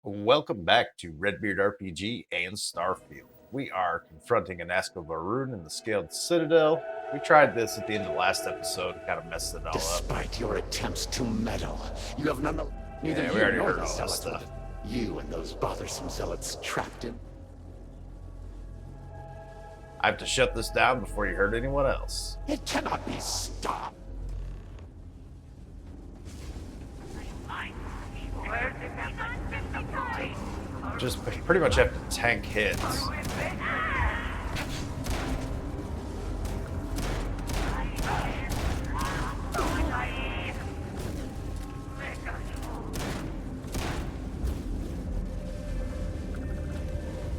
Welcome back to Redbeard RPG and Starfield. We are confronting an Varoon in the Scaled Citadel. We tried this at the end of the last episode and kind of messed it all up. Despite your attempts to meddle, you have none. Neither Yeah, we you already nor heard the all this zealots stuff. You and those bothersome zealots trapped in. I have to shut this down before you hurt anyone else. It cannot be stopped. Just pretty much have to tank hits.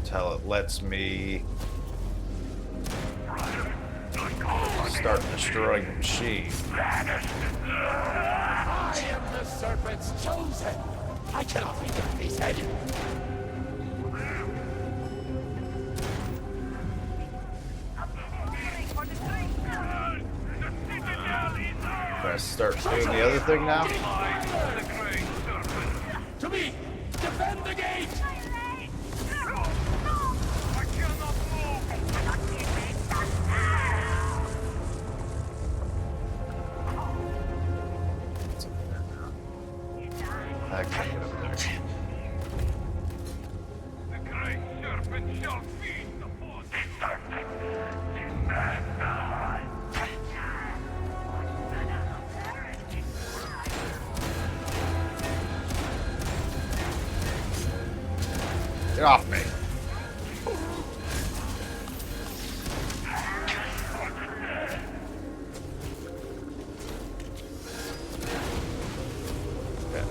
Until it lets me start destroying the machine. I am the serpent's chosen. I cannot be done these head. Can I start doing the other thing now? To me, defend the gate. I can't get up there. The great serpent shall feed the force. Get off me. Okay.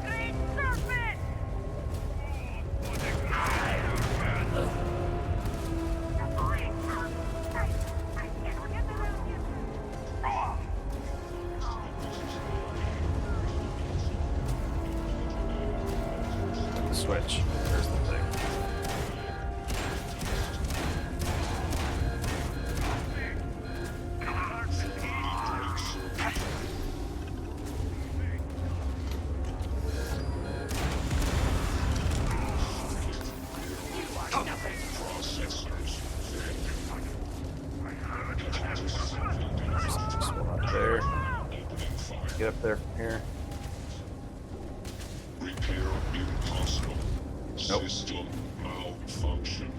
Great serpent! The switch. There's the thing. Just one up there. Get up there from here. Repair impossible. Nope. System malfunction.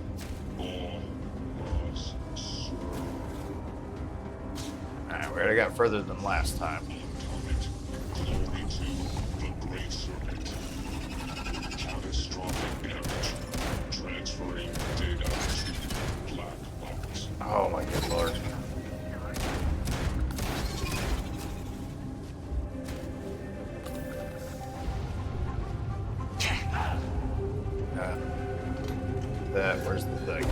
All must serve. Alright, we already got further than last time. Comet. Glory to the Great Serpent. Catastrophic damage. Transferring data to black box. Oh my good lord. Where's the thing?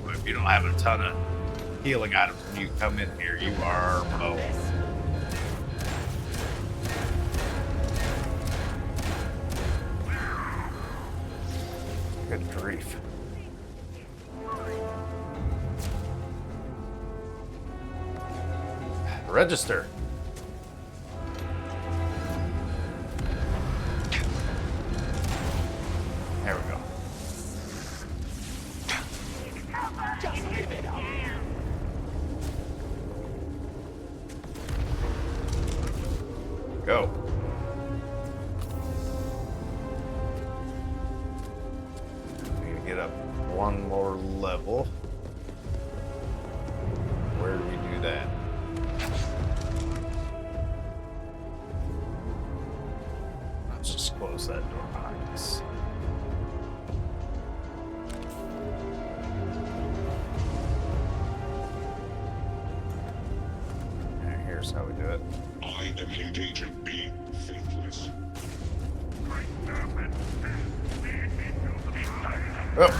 If you don't have a ton of healing items when you come in here, you are mowed. Good grief. Register. There we go. Just give it up. Go. We need to get up one more level. Where do we do that? Let's just close that door behind us. And here's how we do it. I am engaging B. Faithless. Oh.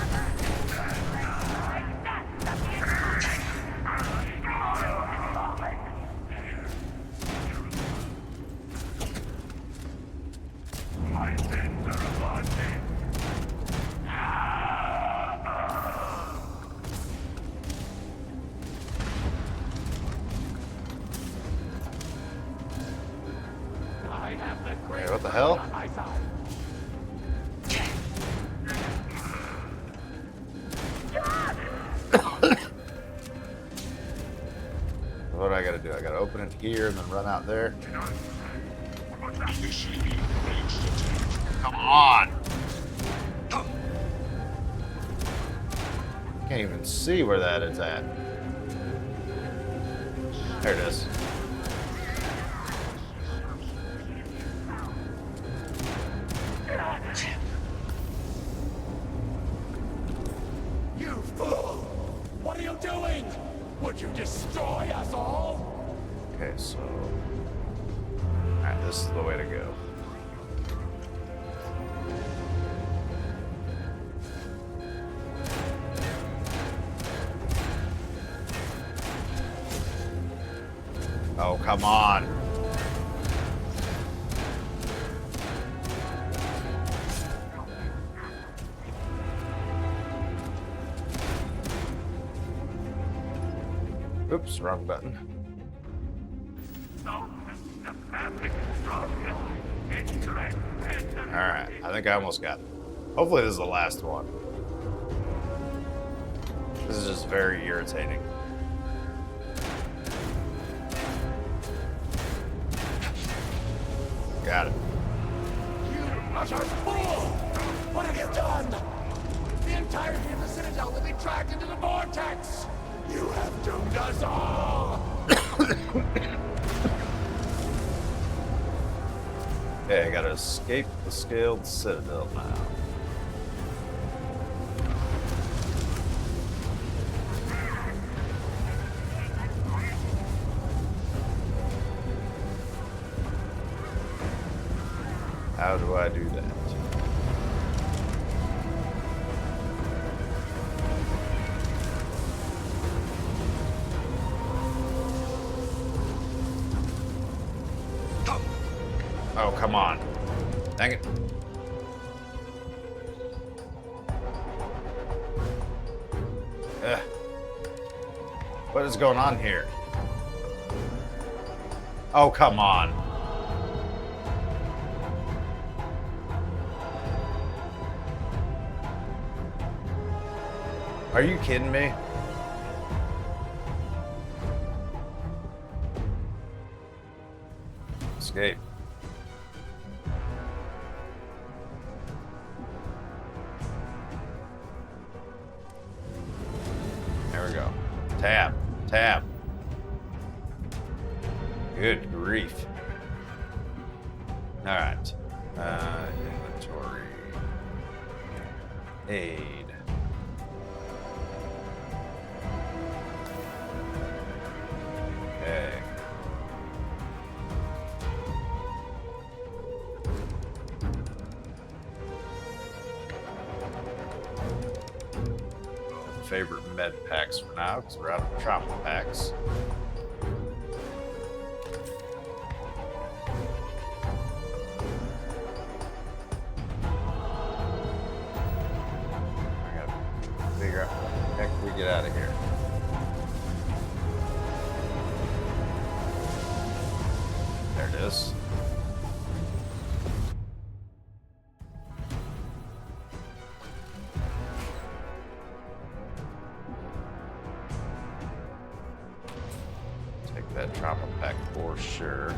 Hey, what the hell? On my side. What do I gotta do? I gotta open it here and then run out there. Initiating ranged attack. Come on! Can't even see where that is at. There it is. You fool! What are you doing? Would you destroy us all? Okay, so... Alright, this is the way to go. Oh, come on. Oops, wrong button. Alright, I think I almost got it. Hopefully this is the last one. This is just very irritating. Got it. You utter fool! What have you done? The entirety of the Citadel will be dragged into the vortex! You have doomed us all! Okay, I gotta escape the Scaled Citadel now. How do I do that? Oh, come on. Dang it. Ugh. What is going on here? Oh, come on. Are you kidding me? Escape. There we go. Tab. Tab. Good grief. All right. Inventory. Aid. Okay. Favorite med packs for now because we're out of trauma packs. I gotta figure out how the heck we get out of here. There it is. Take that trauma pack for sure.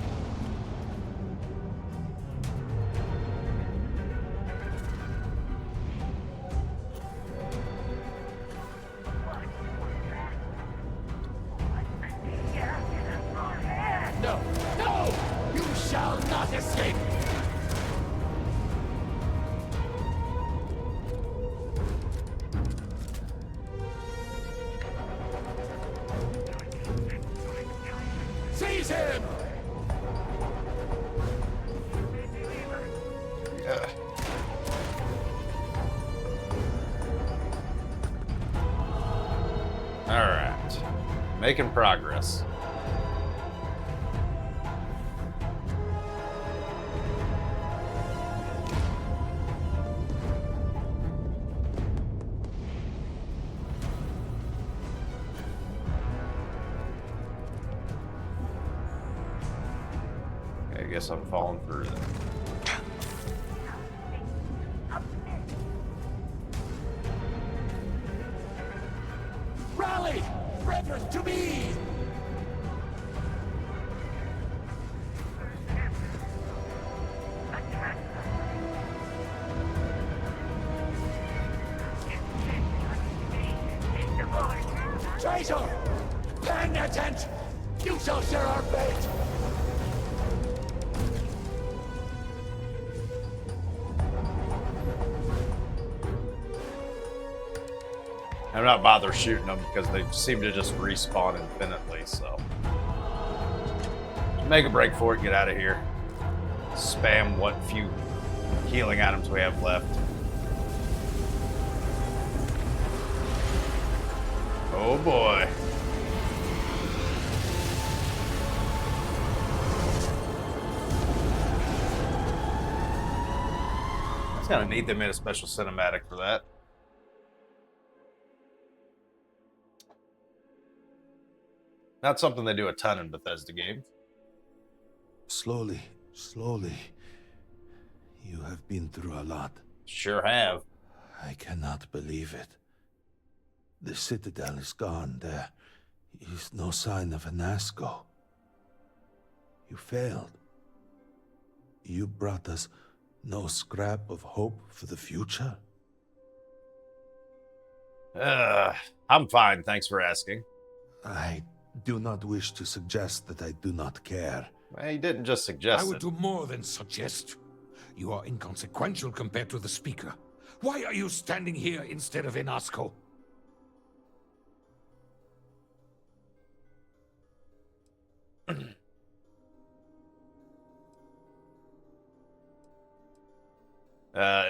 No! No! You shall not escape! Seize him! Yeah. All right, making progress. I guess I'm falling through then. traitors to me! Traitor! Penitent! You shall share our fate! I'm not bothered shooting them because they seem to just respawn infinitely, so. Make a break for it, get out of here. Spam what few healing items we have left. Oh boy. It's kind of neat they made a special cinematic for that. Not something they do a ton in Bethesda games. Slowly, slowly. You have been through a lot. Sure have. I cannot believe it. The Citadel is gone. There is no sign of an Asco. You failed. You brought us no scrap of hope for the future. I'm fine, thanks for asking. I do not wish to suggest that I do not care. Well, you didn't just suggest I would it. do more than suggest. You are inconsequential compared to the speaker. Why are you standing here instead of in Asco?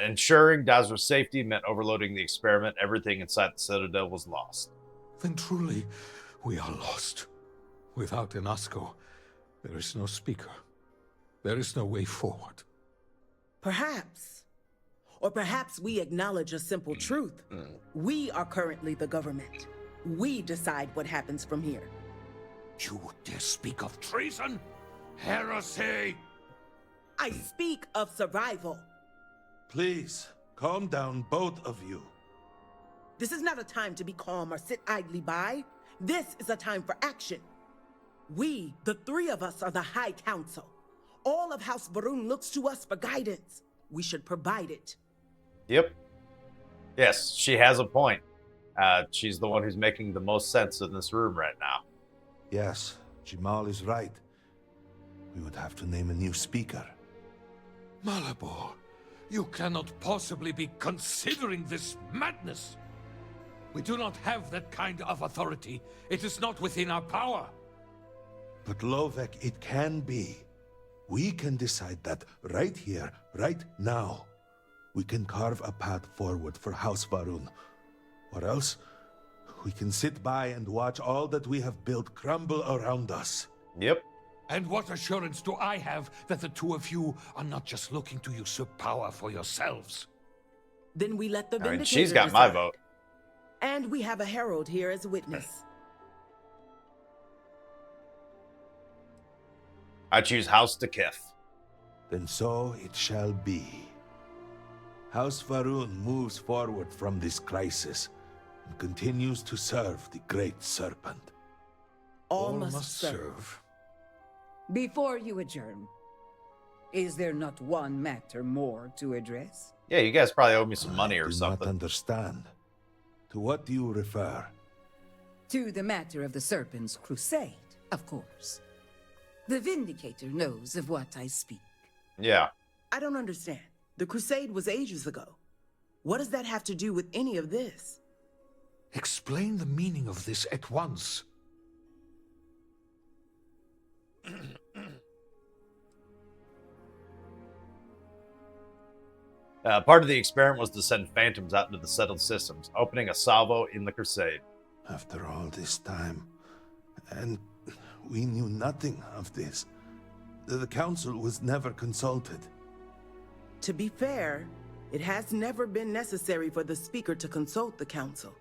Ensuring Dazra's safety meant overloading the experiment. Everything inside the Citadel was lost. Then truly, we are lost. Without an Asco, there is no speaker. There is no way forward. Perhaps. Or perhaps we acknowledge a simple truth. We are currently the government. We decide what happens from here. You dare speak of treason? Heresy! I speak of survival. Please, calm down, both of you. This is not a time to be calm or sit idly by. This is a time for action. We, the three of us, are the High Council. All of House Varun looks to us for guidance. We should provide it. Yep. Yes, she has a point. She's the one who's making the most sense in this room right now. Yes, Jamal is right. We would have to name a new speaker. Malabor, you cannot possibly be considering this madness. We do not have that kind of authority. It is not within our power. But Lovek, it can be. We can decide that right here, right now. We can carve a path forward for House Varun. Or else, we can sit by and watch all that we have built crumble around us. Yep. And what assurance do I have that the two of you are not just looking to usurp power for yourselves? Then we let the I mean, Vindicator she's got my decide. vote. And we have a herald here as a witness. I choose House Deketh. Then so it shall be. House Varun moves forward from this crisis and continues to serve the Great Serpent. All must serve. Before you adjourn, is there not one matter more to address? Yeah, you guys probably owe me some money I or do something. not understand. To what do you refer? To the matter of the Serpent's crusade, of course. The Vindicator knows of what I speak. Yeah. I don't understand. The crusade was ages ago. What does that have to do with any of this? Explain the meaning of this at once. Part of the experiment was to send phantoms out into the settled systems, opening a salvo in the crusade. After all this time, and we knew nothing of this. The council was never consulted. To be fair, it has never been necessary for the speaker to consult the council.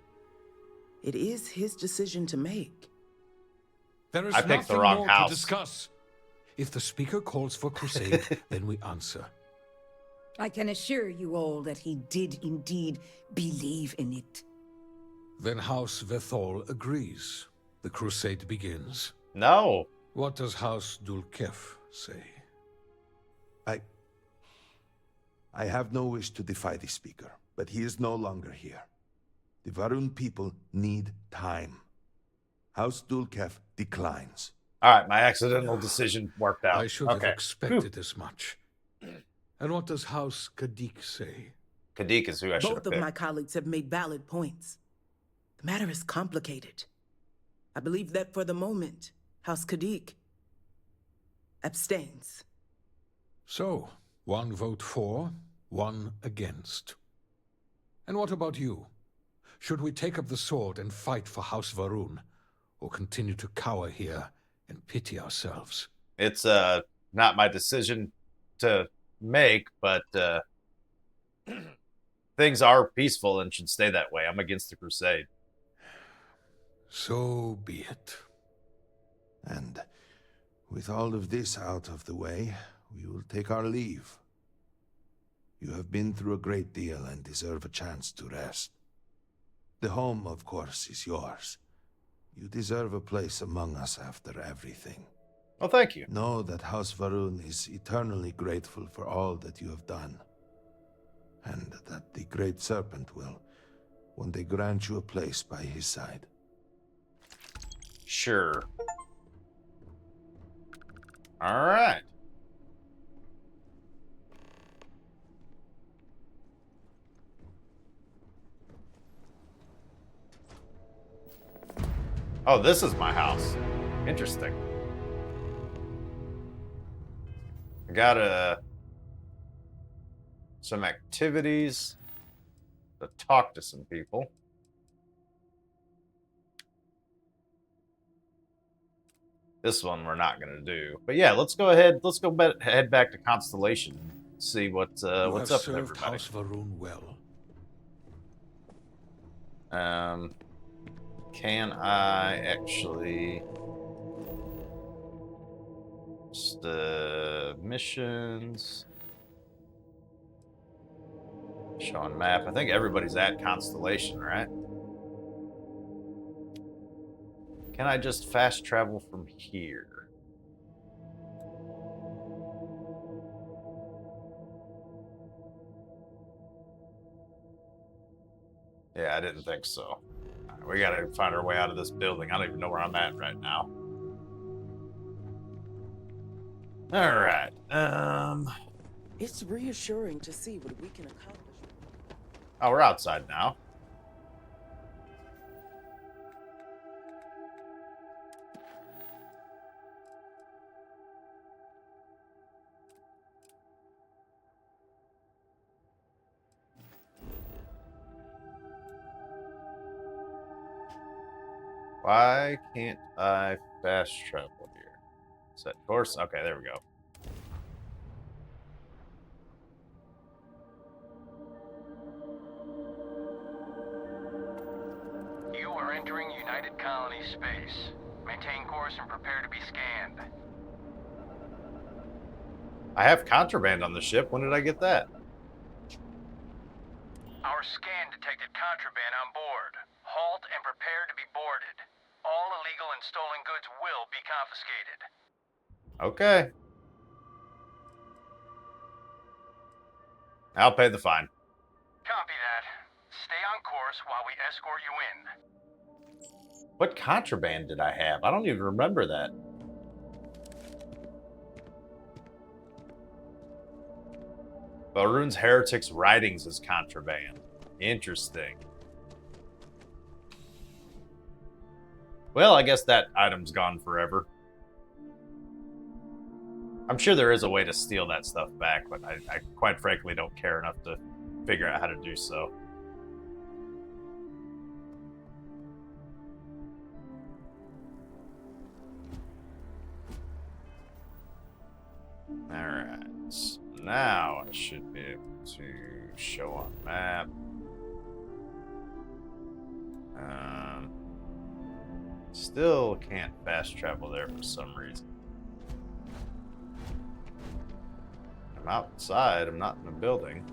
It is his decision to make. There is I picked the nothing wrong more house. to discuss. If the speaker calls for crusade, then we answer. I can assure you all that he did indeed believe in it. Then House Vethol agrees. The crusade begins. No. What does House Dulkef say? I have no wish to defy the Speaker, but he is no longer here. The Varun people need time. House Dulkef declines. All right, my accidental decision worked out. I should have Okay. expected as much. And what does House Kadik say? Kadik is who I should have Both of picked. my colleagues have made valid points. The matter is complicated. I believe that for the moment, House Kadik abstains. So, one vote for, one against. And what about you? Should we take up the sword and fight for House Varun, or continue to cower here and pity ourselves? It's not my decision to make, but things are peaceful and should stay that way. I'm against the crusade. So be it. And with all of this out of the way, we will take our leave. You have been through a great deal and deserve a chance to rest. The home, of course, is yours. You deserve a place among us after everything. Well, thank you. Know that House Varun is eternally grateful for all that you have done, and that the Great Serpent will one day grant you a place by his side. Sure. All right. Oh, this is my house. Interesting. I got some activities to talk to some people. This one we're not going to do. But yeah, let's go ahead. Let's go head back to Constellation and see what's up with served everybody. House Varun well. Can I actually just missions, showing map? I think everybody's at Constellation, right? Can I just fast travel from here? Yeah, I didn't think so. We gotta find our way out of this building. I don't even know where I'm at right now. All right. It's reassuring to see what we can accomplish. Oh, we're outside now. Why can't I fast travel here? Set course? Okay, there we go. You are entering United Colony space. Maintain course and prepare to be scanned. I have contraband on the ship. When did I get that? Our scan detected contraband on board. Halt and prepare to be boarded. All illegal and stolen goods will be confiscated. Okay. I'll pay the fine. Copy that. Stay on course while we escort you in. What contraband did I have? I don't even remember that. Varun's Heretics writings is contraband. Interesting. Well, I guess that item's gone forever. I'm sure there is a way to steal that stuff back, but I quite frankly don't care enough to figure out how to do so. Alright, so now I should be able to show on map. Still can't fast travel there for some reason. I'm outside, I'm not in the building.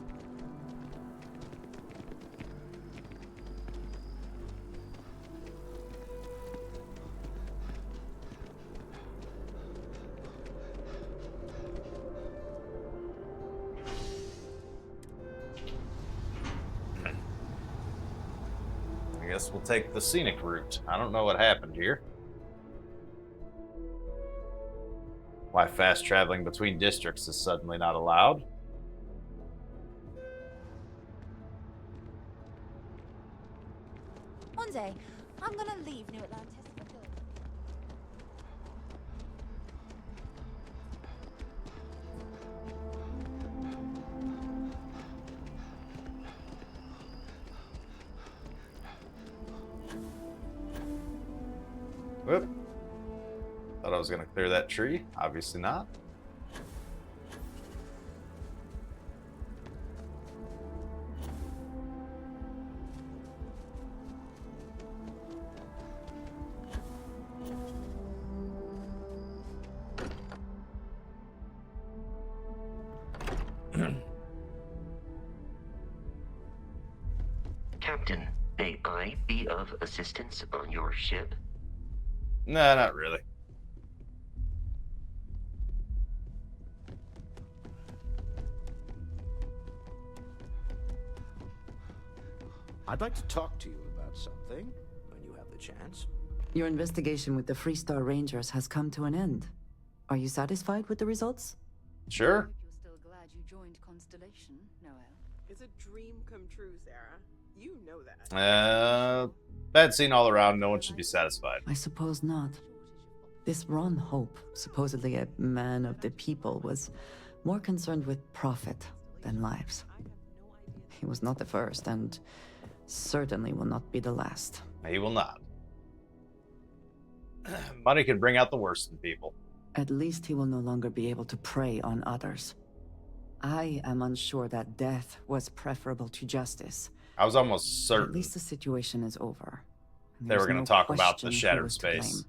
guess we'll take the scenic route. I don't know what happened here. Why fast traveling between districts is suddenly not allowed. One day, I'm gonna leave New Atlantis for good. Whoop. Thought I was going to clear that tree. Obviously not. Captain, may I be of assistance on your ship? Nah, not really. I'd like to talk to you about something when you have the chance. Your investigation with the Freestar Rangers has come to an end. Are you satisfied with the results? Sure. You're still glad you joined Constellation, Noel. It's a dream come true, Sarah. You know that. Bad scene all around. No one should be satisfied. I suppose not. This Ron Hope, supposedly a man of the people, was more concerned with profit than lives. He was not the first, and certainly will not be the last. He will not. Money can bring out the worst in people. At least he will no longer be able to prey on others. I am unsure that death was preferable to justice. I was almost certain. At least the situation is over. They were going to talk about the shattered space.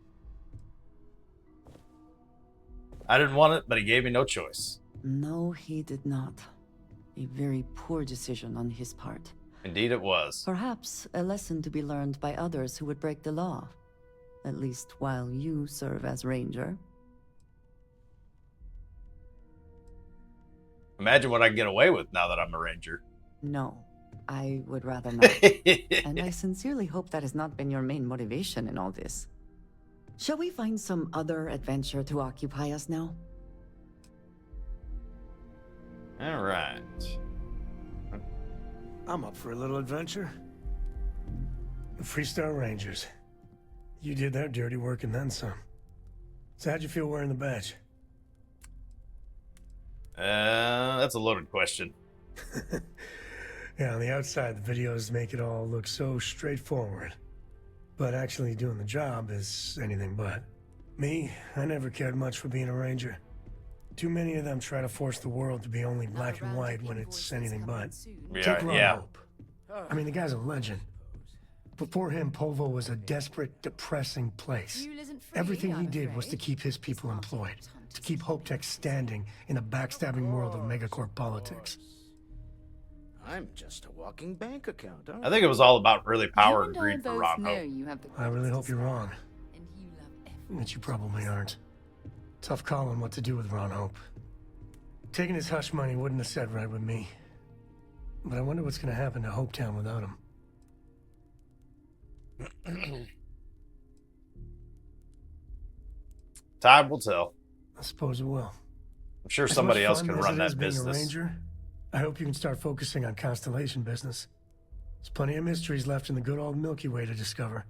I didn't want it, but he gave me no choice. No, he did not. A very poor decision on his part. Indeed it was. Perhaps a lesson to be learned by others who would break the law. At least while you serve as Ranger. Imagine what I can get away with now that I'm a Ranger. No, I would rather not. And I sincerely hope that has not been your main motivation in all this. Shall we find some other adventure to occupy us now? All right. I'm up for a little adventure. The Freestar Rangers. You did their dirty work and then some. So how'd you feel wearing the badge? That's a loaded question. Yeah, on the outside, the videos make it all look so straightforward. But actually doing the job is anything but. Me, I never cared much for being a ranger. Too many of them try to force the world to be only black and white when it's anything but. Take Ron Hope. I mean, the guy's a legend. Before him, Polvo was a desperate, depressing place. Everything he did was to keep his people employed, to keep Hope Tech standing in a backstabbing world of megacorp politics. I'm just a walking bank account, I think it was all about really power and greed for Ron Hope. I really hope you're wrong. But you probably aren't. Tough call on what to do with Ron Hope. Taking his hush money wouldn't have sat right with me. But I wonder what's going to happen to Hopetown without him. Time will tell. I suppose it will. I'm sure somebody else can run that being business. A ranger, I hope you can start focusing on Constellation business. There's plenty of mysteries left in the good old Milky Way to discover.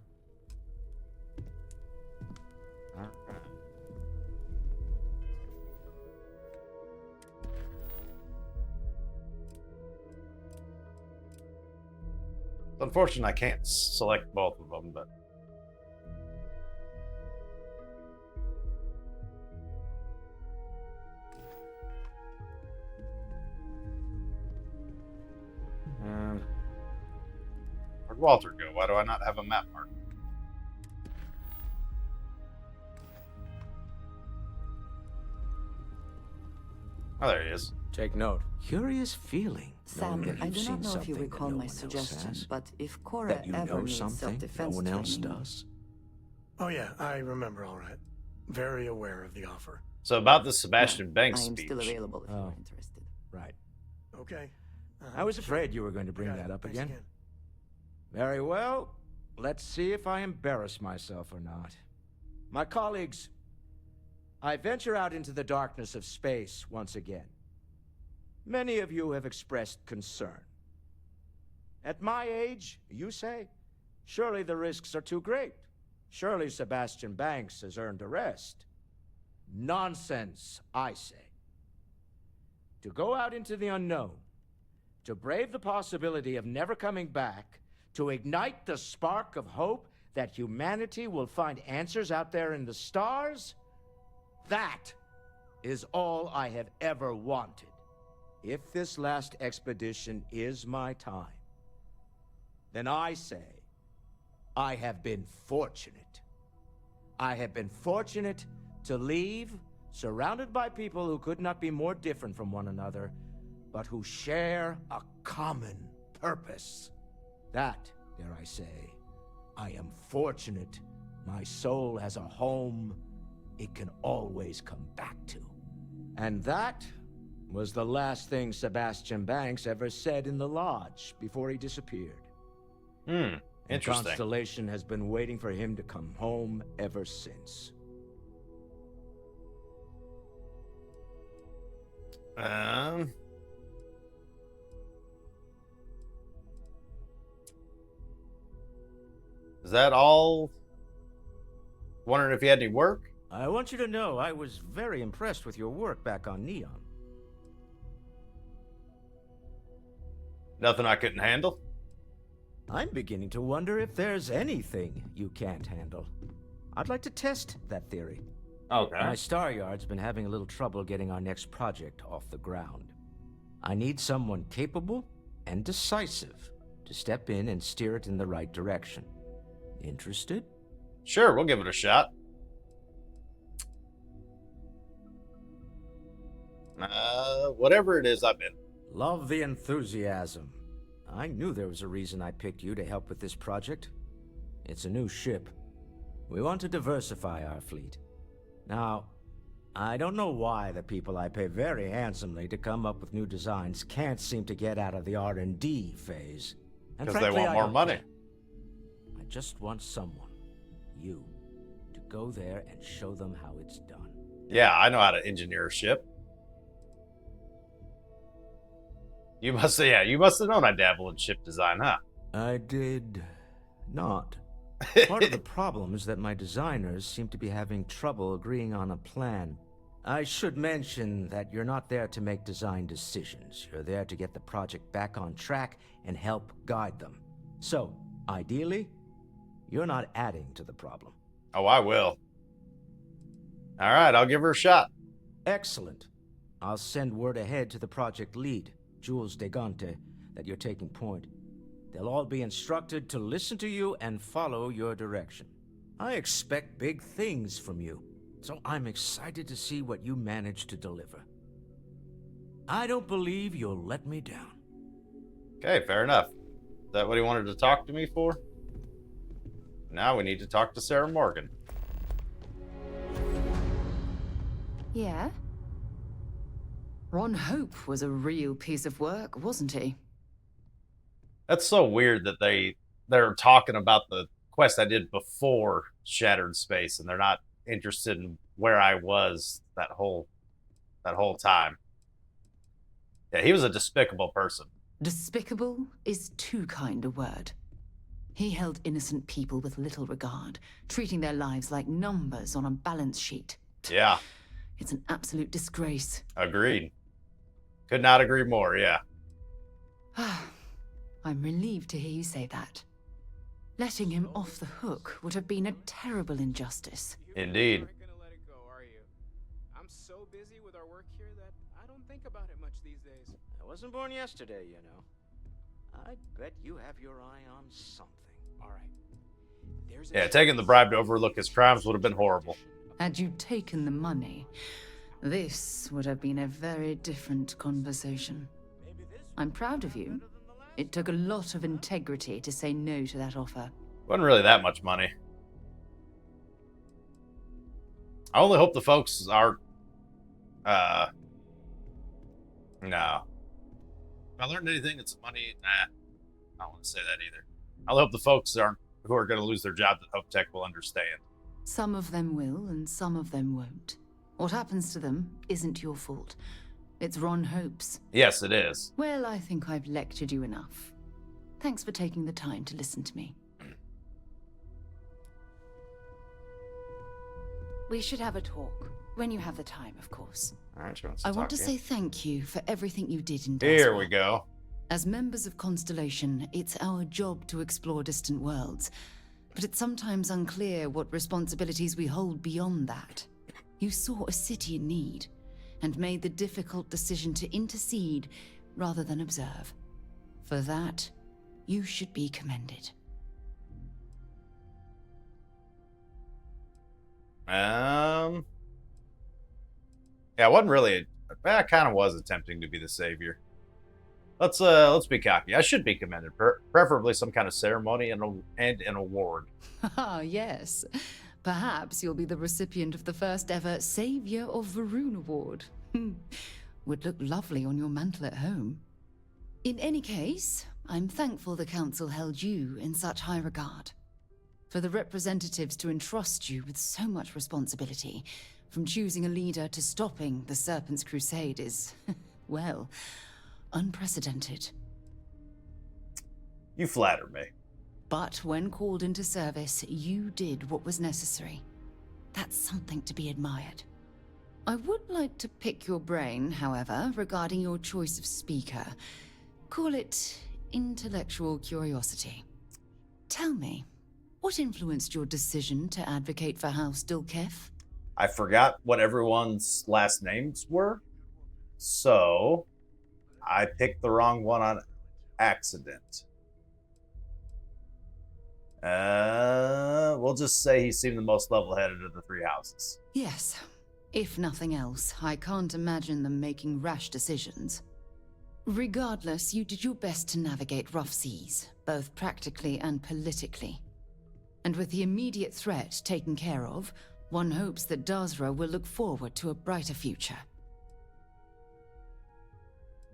It's unfortunate I can't select both of them, but... Where'd Walter go? Why do I not have a map mark? Oh, there he is. Take note. Curious feeling. Sam, I do not know if you recall my suggestion, but if Cora that you ever know needs something self-defense no one else training... does. Oh yeah, I remember all right. Very aware of the offer. So about the Sebastian Banks I am speech. still available if you're interested. Right. Okay. I was afraid you were going to bring that up again. Very well. let's see if I embarrass myself or not. My colleagues, I venture out into the darkness of space once again. Many of you have expressed concern. At my age, you say, surely the risks are too great. Surely Sebastian Banks has earned a rest. Nonsense, I say. To go out into the unknown, to brave the possibility of never coming back, to ignite the spark of hope that humanity will find answers out there in the stars, that is all I have ever wanted. If this last expedition is my time, then I say, I have been fortunate. I have been fortunate to leave, surrounded by people who could not be more different from one another, but who share a common purpose. That, dare I say, I am fortunate. My soul has a home it can always come back to. And that was the last thing Sebastian Banks ever said in the lodge before he disappeared. Interesting. Constellation has been waiting for him to come home ever since. Is that all? Wondering if you had any work? I want you to know I was very impressed with your work back on Neon. Nothing I couldn't handle? I'm beginning to wonder if there's anything you can't handle. I'd like to test that theory. Okay. My Star Yard's been having a little trouble getting our next project off the ground. I need someone capable and decisive to step in and steer it in the right direction. Interested? Sure, we'll give it a shot. Whatever it is, I'm in. Love the enthusiasm. I knew there was a reason I picked you to help with this project. It's a new ship. We want to diversify our fleet. Now, I don't know why the people I pay very handsomely to come up with new designs can't seem to get out of the R&D phase. Because they want more money. I just want someone, you, to go there and show them how it's done. Yeah, I know how to engineer a ship. You must have known I dabble in ship design, huh? I did not. Part of the problem is that my designers seem to be having trouble agreeing on a plan. I should mention that you're not there to make design decisions. You're there to get the project back on track and help guide them. So, ideally, you're not adding to the problem. Oh, I will. All right, I'll give her a shot. Excellent. I'll send word ahead to the project lead, Jules Degante, that you're taking point. They'll all be instructed to listen to you and follow your direction. I expect big things from you, so I'm excited to see what you manage to deliver. I don't believe you'll let me down. Okay, fair enough. Is that what he wanted to talk to me for? Now we need to talk to Sarah Morgan. Yeah? Ron Hope was a real piece of work, wasn't he? That's so weird that they're talking about the quest I did before Shattered Space, and they're not interested in where I was that whole time. Yeah, he was a despicable person. Despicable is too kind a word. He held innocent people with little regard, treating their lives like numbers on a balance sheet. Yeah. It's an absolute disgrace. Agreed. Could not agree more, yeah. I'm relieved to hear you say that. Letting him off the hook would have been a terrible injustice. Indeed. Aren't gonna let it go, are you? I'm so busy with our work here that I don't think about it much these days. I wasn't born yesterday, you know. I bet you have your eye on something. All right. Yeah, taking the bribe to overlook his crimes would have been horrible. Had you taken the money, this would have been a very different conversation. I'm proud of you. It took a lot of integrity to say no to that offer. Wasn't really that much money. I only hope the folks aren't... No. If I learned anything, it's money. Nah. I don't want to say that either. I hope the folks aren't who are going to lose their jobs at Hope Tech will understand. Some of them will, and some of them won't. What happens to them isn't your fault. It's Ron Hope's. Yes, it is. Well, I think I've lectured you enough. Thanks for taking the time to listen to me. We should have a talk. When you have the time, of course. Alright, she wants to I talk want to here. say thank you for everything you did in Dazra. Here we go. As members of Constellation, it's our job to explore distant worlds. But it's sometimes unclear what responsibilities we hold beyond that. You saw a city in need, and made the difficult decision to intercede rather than observe. For that, you should be commended. Yeah, I wasn't really. I kind of was attempting to be the savior. Let's be cocky. I should be commended, preferably some kind of ceremony and an award. Ah, yes. Perhaps you'll be the recipient of the first ever Savior of Varun Award. Would look lovely on your mantle at home. In any case, I'm thankful the Council held you in such high regard. For the representatives to entrust you with so much responsibility, from choosing a leader to stopping the Serpent's Crusade is, well, unprecedented. You flatter me. But when called into service, you did what was necessary. That's something to be admired. I would like to pick your brain, however, regarding your choice of speaker. Call it intellectual curiosity. Tell me, what influenced your decision to advocate for House Dilkef? I forgot what everyone's last names were, so I picked the wrong one on accident. We'll just say he seemed the most level-headed of the three houses. Yes. If nothing else, I can't imagine them making rash decisions. Regardless, you did your best to navigate rough seas, both practically and politically. And with the immediate threat taken care of, one hopes that Dazra will look forward to a brighter future.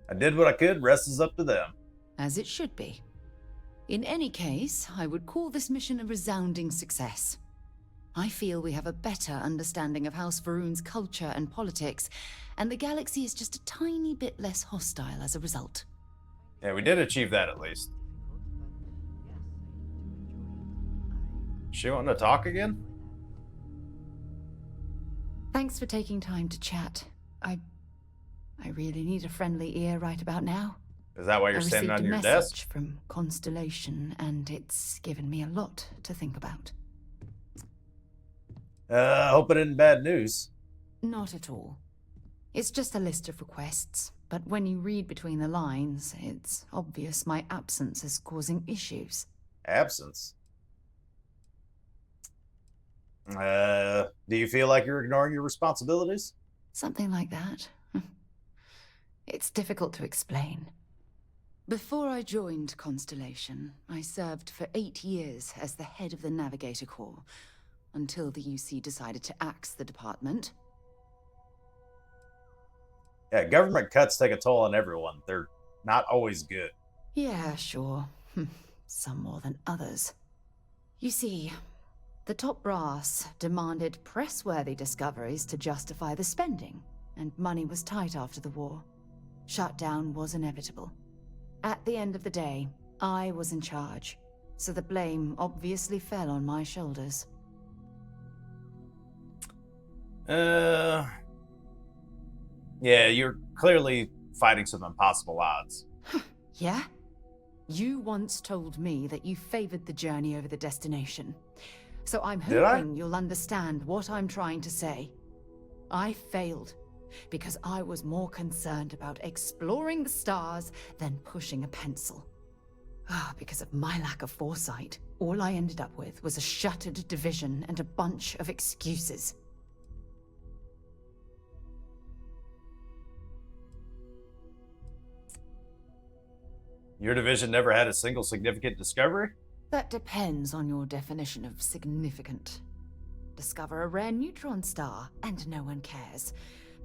I did what I could, rest is up to them. As it should be. In any case, I would call this mission a resounding success. I feel we have a better understanding of House Varun's culture and politics, and the galaxy is just a tiny bit less hostile as a result. Yeah, we did achieve that at least. She wanting to talk again? Thanks for taking time to chat. I really need a friendly ear right about now. Is that why you're standing on your I received desk? a message from Constellation, and it's given me a lot to think about. Hope it isn't bad news. Not at all. It's just a list of requests, but when you read between the lines, it's obvious my absence is causing issues. Absence? Do you feel like you're ignoring your responsibilities? Something like that. It's difficult to explain. Before I joined Constellation, I served for 8 years as the head of the Navigator Corps, until the UC decided to axe the department. Yeah, government cuts take a toll on everyone. They're not always good. Yeah, sure. Some more than others. You see, the top brass demanded press-worthy discoveries to justify the spending, and money was tight after the war. Shutdown was inevitable. At the end of the day, I was in charge, so the blame obviously fell on my shoulders. Yeah, you're clearly fighting some impossible odds. Yeah? You once told me that you favored the journey over the destination. So I'm hoping you'll understand what I'm trying to say. I failed because I was more concerned about exploring the stars than pushing a pencil. Because of my lack of foresight, all I ended up with was a shattered division and a bunch of excuses. Your division never had a single significant discovery? That depends on your definition of significant. Discover a rare neutron star, and no one cares.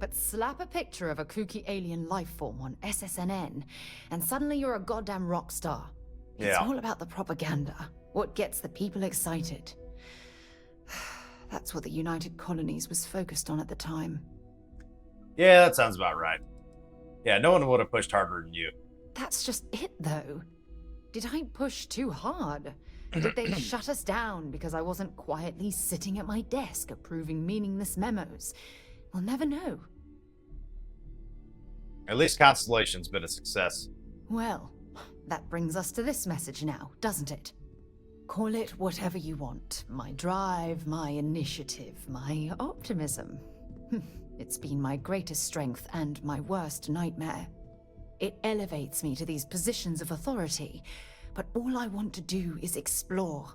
But slap a picture of a kooky alien life form on SSNN, and suddenly you're a goddamn rock star. It's all about the propaganda. What gets the people excited? That's what the United Colonies was focused on at the time. Yeah, that sounds about right. Yeah, no one would have pushed harder than you. That's just it, though. Did I push too hard? Did they shut us down because I wasn't quietly sitting at my desk approving meaningless memos? We'll never know. At least Constellation's been a success. Well, that brings us to this message now, doesn't it? Call it whatever you want. My drive, my initiative, my optimism. It's been my greatest strength and my worst nightmare. It elevates me to these positions of authority, but all I want to do is explore,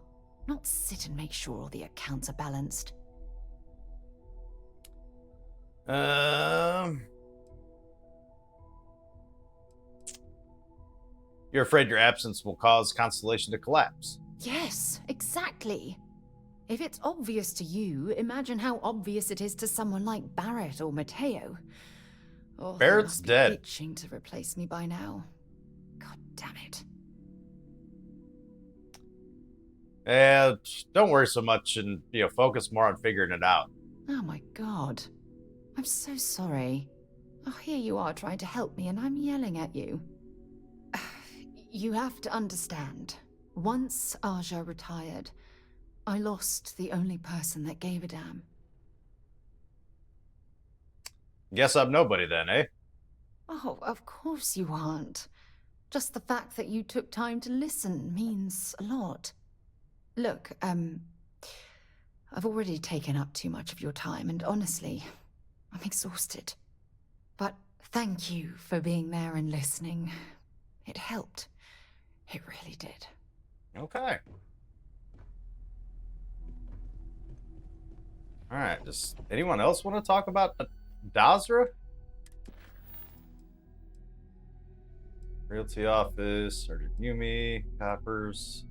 not sit and make sure all the accounts are balanced. You're afraid your absence will cause Constellation to collapse. Yes, exactly. If it's obvious to you, imagine how obvious it is to someone like Barrett or Mateo. Oh, Barrett's they must be dead. itching to replace me by now. God damn it. Don't worry so much and focus more on figuring it out. Oh my god. I'm so sorry. Oh, here you are trying to help me and I'm yelling at you. You have to understand. Once Aja retired, I lost the only person that gave a damn. Guess I'm nobody then, eh? Oh, of course you aren't. Just the fact that you took time to listen means a lot. Look, I've already taken up too much of your time, and honestly, I'm exhausted. But thank you for being there and listening. It helped. It really did. Okay. Alright, does anyone else want to talk about Dazra? Realty office, started Yumi, Coppers.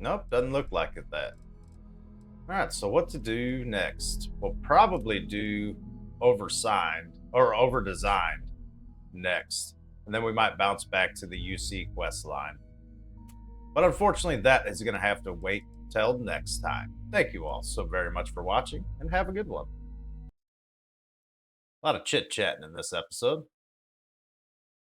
Nope, doesn't look like it that. Alright, so what to do next? We'll probably do Oversigned, or Overdesigned next. And then we might bounce back to the UC quest line. But unfortunately, that is going to have to wait till next time. Thank you all so very much for watching, and have a good one. A lot of chit-chatting in this episode.